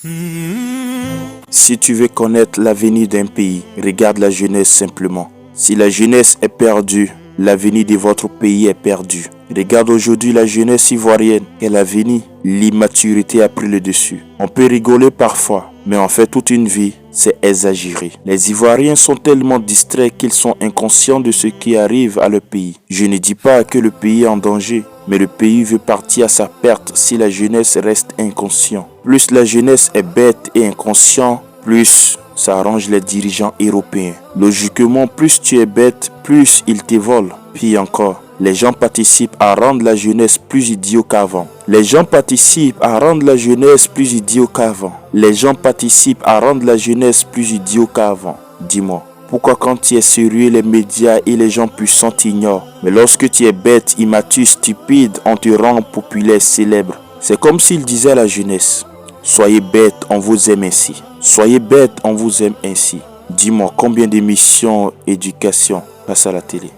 Si tu veux connaître l'avenir d'un pays, regarde la jeunesse simplement. Si la jeunesse est perdue, l'avenir de votre pays est perdu. Regarde aujourd'hui la jeunesse ivoirienne. Quel avenir? L'immaturité a pris le dessus. On peut rigoler parfois, mais en fait toute une vie, c'est exagéré. Les Ivoiriens sont tellement distraits qu'ils sont inconscients de ce qui arrive à leur pays. Je ne dis pas que le pays est en danger, mais le pays veut partir à sa perte si la jeunesse reste inconsciente. Plus la jeunesse est bête et inconsciente, plus ça arrange les dirigeants européens. Logiquement, plus tu es bête, plus ils te volent. Puis encore, les gens participent à rendre la jeunesse plus idiot qu'avant. Les gens participent à rendre la jeunesse plus idiot qu'avant. Les gens participent à rendre la jeunesse plus idiot qu'avant. Dis-moi, pourquoi quand tu es sérieux, les médias et les gens puissants t'ignorent? Mais lorsque tu es bête, immature, stupide, on te rend populaire, célèbre. C'est comme s'il disait à la jeunesse: soyez bête, on vous aime ainsi. Soyez bête, on vous aime ainsi. Dis-moi, combien d'émissions éducation passent à la télé?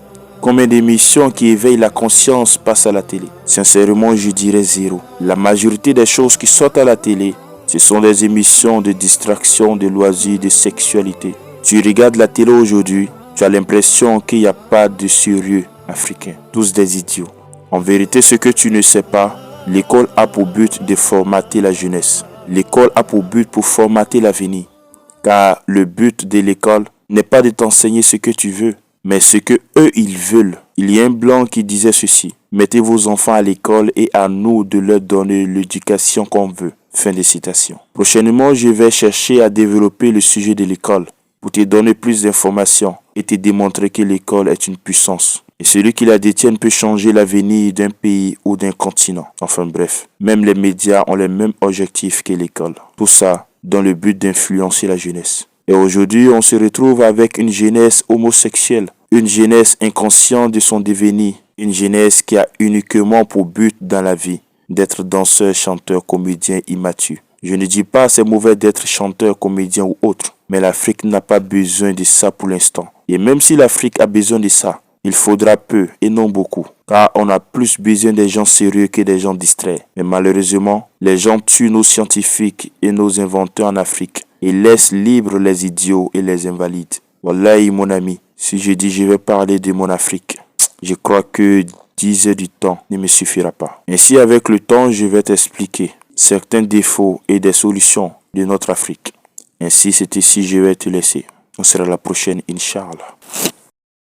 Combien d'émissions qui éveillent la conscience passent à la télé? Sincèrement, je dirais zéro. La majorité des choses qui sortent à la télé, ce sont des émissions de distraction, de loisirs, de sexualité. Tu regardes la télé aujourd'hui, tu as l'impression qu'il n'y a pas de sérieux africain. Tous des idiots. En vérité, ce que tu ne sais pas, l'école a pour but de formater la jeunesse. L'école a pour but pour formater l'avenir. Car le but de l'école n'est pas de t'enseigner ce que tu veux, mais ce que eux ils veulent. Il y a un blanc qui disait ceci: mettez vos enfants à l'école et à nous de leur donner l'éducation qu'on veut. Fin de citation. Prochainement, je vais chercher à développer le sujet de l'école pour te donner plus d'informations et te démontrer que l'école est une puissance. Et celui qui la détient peut changer l'avenir d'un pays ou d'un continent. Enfin bref, même les médias ont les mêmes objectifs que l'école. Tout ça dans le but d'influencer la jeunesse. Et aujourd'hui, on se retrouve avec une jeunesse homosexuelle, une jeunesse inconsciente de son devenir, une jeunesse qui a uniquement pour but dans la vie d'être danseur, chanteur, comédien immature. Je ne dis pas c'est mauvais d'être chanteur, comédien ou autre, mais l'Afrique n'a pas besoin de ça pour l'instant. Et même si l'Afrique a besoin de ça, il faudra peu et non beaucoup, car on a plus besoin des gens sérieux que des gens distraits. Mais malheureusement, les gens tuent nos scientifiques et nos inventeurs en Afrique et laissent libres les idiots et les invalides. Wallahi mon ami, si je dis je vais parler de mon Afrique, je crois que 10 heures du temps ne me suffira pas. Ainsi avec le temps, je vais t'expliquer certains défauts et des solutions de notre Afrique. Ainsi c'est ici je vais te laisser. On sera la prochaine, Inch'Allah.